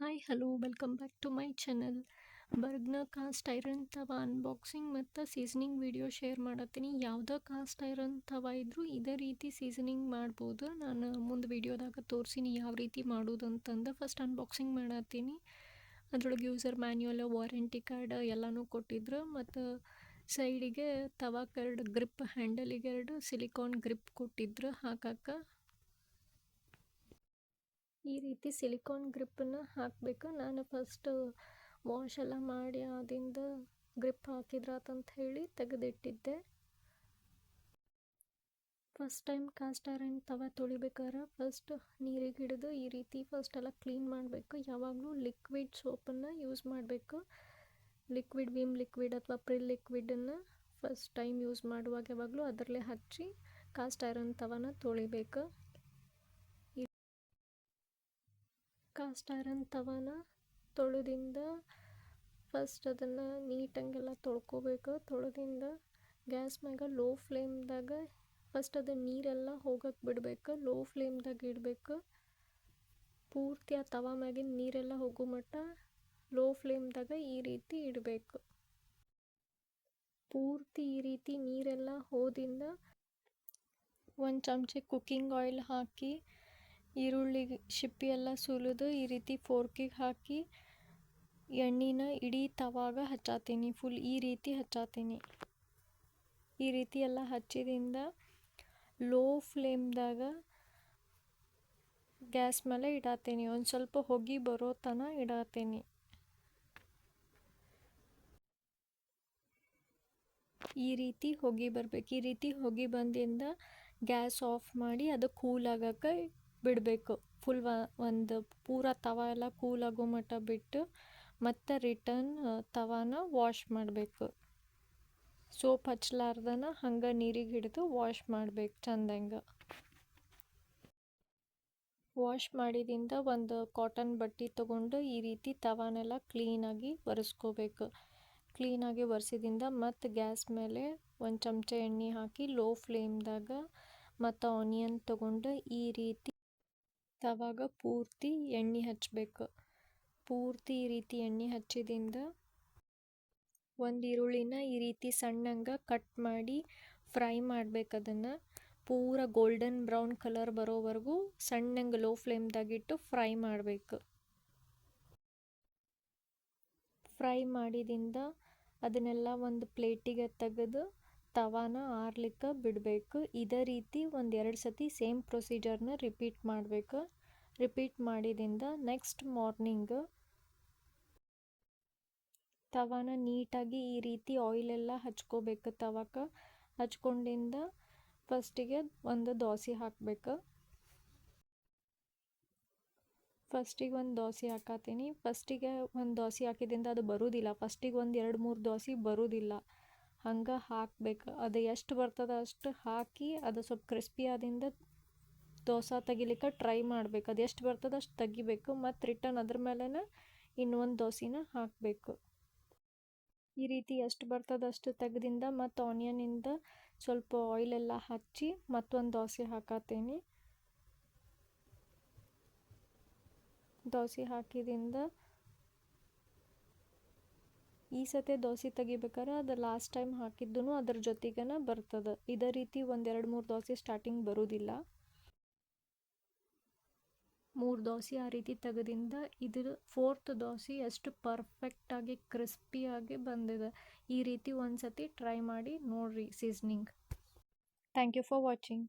Hi hello welcome back to my channel. Bergner cast iron tawa unboxing ಮತ್ತು seasoning video share ಮಾಡತ್ತೀನಿ. ಯಾವುದೇ cast iron ತವ ಇದ್ದರೂ ಇದೇ ರೀತಿ ಸೀಸನಿಂಗ್ ಮಾಡ್ಬೋದು. ನಾನು ಮುಂದೆ ವಿಡಿಯೋದಾಗ ತೋರಿಸಿನಿ ಯಾವ ರೀತಿ ಮಾಡೋದು ಅಂತಂದು. ಫಸ್ಟ್ ಅನ್ಬಾಕ್ಸಿಂಗ್ ಮಾಡತ್ತೀನಿ. ಅದ್ರೊಳಗೆ ಯೂಸರ್ ಮ್ಯಾನ್ಯುವಲ್, ವಾರಂಟಿ ಕಾರ್ಡ್ ಎಲ್ಲನೂ ಕೊಟ್ಟಿದ್ರು. ಮತ್ತು ಸೈಡಿಗೆ ತವಾಕೆರಡು ಗ್ರಿಪ್, ಹ್ಯಾಂಡಲಿಗೆ 2 ಸಿಲಿಕಾನ್ ಗ್ರಿಪ್ ಕೊಟ್ಟಿದ್ರು ಹಾಕಕ್ಕೆ. ಈ ರೀತಿ ಸಿಲಿಕಾನ್ ಗ್ರಿಪ್ಪನ್ನು ಹಾಕಬೇಕು. ನಾನು ಫಸ್ಟ್ ವಾಶ್ ಎಲ್ಲ ಮಾಡಿ ಆದಿಂದ ಗ್ರಿಪ್ ಹಾಕಿದ್ರಾತಂತ ಹೇಳಿ ತೆಗೆದಿಟ್ಟಿದ್ದೆ. ಫಸ್ಟ್ ಟೈಮ್ ಕಾಸ್ಟ್ ಐರನ್ ತವ ತೊಳಿಬೇಕಾದ್ರೆ ಫಸ್ಟ್ ನೀರಿಗೆ ಹಿಡಿದು ಈ ರೀತಿ ಫಸ್ಟ್ ಎಲ್ಲ ಕ್ಲೀನ್ ಮಾಡಬೇಕು. ಯಾವಾಗಲೂ ಲಿಕ್ವಿಡ್ ಸೋಪನ್ನು ಯೂಸ್ ಮಾಡಬೇಕು. ಲಿಕ್ವಿಡ್ ವಿಮ್ ಲಿಕ್ವಿಡ್ ಅಥವಾ ಪ್ರಿಲ್ ಲಿಕ್ವಿಡನ್ನು ಫಸ್ಟ್ ಟೈಮ್ ಯೂಸ್ ಮಾಡುವಾಗ ಯಾವಾಗಲೂ ಅದರಲ್ಲೇ ಹಚ್ಚಿ ಕಾಸ್ಟ್ ಐರನ್ ತವನ ತೊಳಿಬೇಕು. ಕಾಸ್ಟ್ ಐರನ್ ತವನ ತೊಳೆದಿಂದ ಫಸ್ಟ್ ಅದನ್ನು ನೀಟಂಗೆಲ್ಲ ತೊಳ್ಕೊಬೇಕು. ತೊಳೆದಿಂದ ಗ್ಯಾಸ್ ಮ್ಯಾಗ ಲೋ ಫ್ಲೇಮ್ದಾಗ ಫಸ್ಟ್ ಅದು ನೀರೆಲ್ಲ ಹೋಗಕ್ಕೆ ಬಿಡಬೇಕು. ಲೋ ಫ್ಲೇಮ್ದಾಗ ಇಡಬೇಕು. ಪೂರ್ತಿ ಆ ತವ ಮ್ಯಾಗಿನ ನೀರೆಲ್ಲ ಹೋಗೋ ಮಟ್ಟ ಲೋ ಫ್ಲೇಮ್ದಾಗ ಈ ರೀತಿ ಇಡಬೇಕು. ಪೂರ್ತಿ ಈ ರೀತಿ ನೀರೆಲ್ಲ ಹೋದಿಂದ ಒಂದು ಚಮಚೆ ಕುಕ್ಕಿಂಗ್ ಆಯಿಲ್ ಹಾಕಿ ಈರುಳ್ಳಿ ಶಿಪ್ಪಿ ಎಲ್ಲ ಸುಲಿದು ಈ ರೀತಿ ಫೋರ್ಕಿಗೆ ಹಾಕಿ ಎಣ್ಣೆನ ಇಡೀ ತವಾಗ ಹಚ್ಚಾತೀನಿ. ಫುಲ್ ಈ ರೀತಿ ಹಚ್ಚಾತೀನಿ. ಈ ರೀತಿ ಎಲ್ಲ ಹಚ್ಚಿದಿಂದ ಲೋ ಫ್ಲೇಮ್ದಾಗ ಗ್ಯಾಸ್ ಮೇಲೆ ಇಡಾತೀನಿ. ಒಂದು ಸ್ವಲ್ಪ ಹೊಗೆ ಬರೋ ತನಕ ಇಡಾತೀನಿ. ಈ ರೀತಿ ಹೊಗೆ ಬರಬೇಕು. ಈ ರೀತಿ ಹೊಗೆ ಬಂದಿಂದ ಗ್ಯಾಸ್ ಆಫ್ ಮಾಡಿ ಅದು ಕೂಲ್ ಆಗಕ್ಕೆ ಬಿಡಬೇಕು. ಫುಲ್ ಒಂದು ಪೂರ ತವ ಎಲ್ಲ ಕೂಲ್ ಆಗೋ ಮಟ್ಟ ಬಿಟ್ಟು ಮತ್ತು ರಿಟರ್ನ್ ತವಾನ ವಾಶ್ ಮಾಡಬೇಕು. ಸೋಪ್ ಹಚ್ಲಾರ್ದನ ಹಂಗೆ ನೀರಿಗೆ ಹಿಡಿದು ವಾಶ್ ಮಾಡಬೇಕು ಚಂದಂಗೆ. ವಾಶ್ ಮಾಡಿದಿಂದ ಒಂದು ಕಾಟನ್ ಬಟ್ಟೆ ತೊಗೊಂಡು ಈ ರೀತಿ ತವಾನೆಲ್ಲ ಕ್ಲೀನಾಗಿ ಒರೆಸ್ಕೋಬೇಕು. ಕ್ಲೀನಾಗಿ ಒರೆಸಿದಿಂದ ಮತ್ತು ಗ್ಯಾಸ್ ಮೇಲೆ ಒಂದು ಚಮಚ ಎಣ್ಣೆ ಹಾಕಿ ಲೋ ಫ್ಲೇಮ್ದಾಗ ಮತ್ತು ಆನಿಯನ್ ತೊಗೊಂಡು ಈ ರೀತಿ ತವಾಗ ಪೂರ್ತಿ ಎಣ್ಣೆ ಹಚ್ಚಬೇಕು. ಪೂರ್ತಿ ಈ ರೀತಿ ಎಣ್ಣೆ ಹಚ್ಚಿದಿಂದ ಒಂದು ಈರುಳ್ಳಿನ ಈ ರೀತಿ ಸಣ್ಣಂಗೆ ಕಟ್ ಮಾಡಿ ಫ್ರೈ ಮಾಡ್ಬೇಕು. ಅದನ್ನು ಪೂರ ಗೋಲ್ಡನ್ ಬ್ರೌನ್ ಕಲರ್ ಬರೋವರೆಗೂ ಸಣ್ಣಂಗೆ ಲೋ ಫ್ಲೇಮ್ದಾಗಿಟ್ಟು ಫ್ರೈ ಮಾಡಬೇಕು. ಫ್ರೈ ಮಾಡಿದಿಂದ ಅದನ್ನೆಲ್ಲ ಒಂದು ಪ್ಲೇಟಿಗೆ ತೆಗೆದು ತವಾನ ಆರ್ಲಿಕ್ಕೆ ಬಿಡಬೇಕು. ಇದೇ ರೀತಿ ಒಂದು 2 ಸತಿ ಸೇಮ್ ಪ್ರೊಸೀಜರ್ನ ರಿಪೀಟ್ ಮಾಡಬೇಕು. ರಿಪೀಟ್ ಮಾಡಿದಿಂದ ನೆಕ್ಸ್ಟ್ ಮಾರ್ನಿಂಗ್ ತವಾನ ನೀಟಾಗಿ ಈ ರೀತಿ ಆಯಿಲೆಲ್ಲ ಹಚ್ಕೋಬೇಕು. ತವಕ್ಕೆ ಹಚ್ಕೊಂಡಿಂದ ಫಸ್ಟಿಗೆ ಒಂದು ದೋಸೆ ಹಾಕಬೇಕು. ಫಸ್ಟಿಗೆ ಒಂದು ದೋಸೆ ಹಾಕತ್ತೀನಿ. ಫಸ್ಟಿಗೆ ಒಂದು ದೋಸೆ ಹಾಕಿದಿಂದ ಅದು ಬರೋದಿಲ್ಲ. ಫಸ್ಟಿಗೆ ಒಂದು 2-3 ದೋಸೆ ಬರೋದಿಲ್ಲ. ಹಂಗೆ ಹಾಕಬೇಕು. ಅದು ಎಷ್ಟು ಬರ್ತದೆ ಅಷ್ಟು ಹಾಕಿ ಅದು ಸ್ವಲ್ಪ ಕ್ರಿಸ್ಪಿ ಆದಿಂದ ದೋಸೆ ತೆಗಿಲಿಕ್ಕೆ ಟ್ರೈ ಮಾಡಬೇಕು. ಅದು ಎಷ್ಟು ಬರ್ತದೆ ಅಷ್ಟು ತೆಗಿಬೇಕು. ಮತ್ತು ರಿಟರ್ನ್ ಅದ್ರ ಮೇಲೇ ಇನ್ನೊಂದು ದೋಸೆನ ಹಾಕಬೇಕು. ಈ ರೀತಿ ಎಷ್ಟು ಬರ್ತದೆ ಅಷ್ಟು ತೆಗೆದಿಂದ ಮತ್ತು ಆನಿಯನಿಂದ ಸ್ವಲ್ಪ ಆಯಿಲೆಲ್ಲ ಹಚ್ಚಿ ಮತ್ತೊಂದು ದೋಸೆ ಹಾಕತ್ತೀನಿ. ದೋಸೆ ಹಾಕಿದಿಂದ ಈ ಸತಿ ದೋಸೆ ತೆಗಿಬೇಕಾದ್ರೆ ಅದು ಲಾಸ್ಟ್ ಟೈಮ್ ಹಾಕಿದ್ದೂ ಅದ್ರ ಜೊತೆಗೇನೆ ಬರ್ತದೆ. ಇದೇ ರೀತಿ ಒಂದು 2-3 ದೋಸೆ ಸ್ಟಾರ್ಟಿಂಗ್ ಬರೋದಿಲ್ಲ. 3 ದೋಸೆ ಆ ರೀತಿ ತೆಗೆದಿಂದ ಇದ್ರ 4th ದೋಸೆ ಎಷ್ಟು ಪರ್ಫೆಕ್ಟಾಗಿ ಕ್ರಿಸ್ಪಿಯಾಗಿ ಬಂದಿದೆ. ಈ ರೀತಿ ಒಂದು ಸತಿ ಟ್ರೈ ಮಾಡಿ ನೋಡಿರಿ seasoning. Thank you for watching.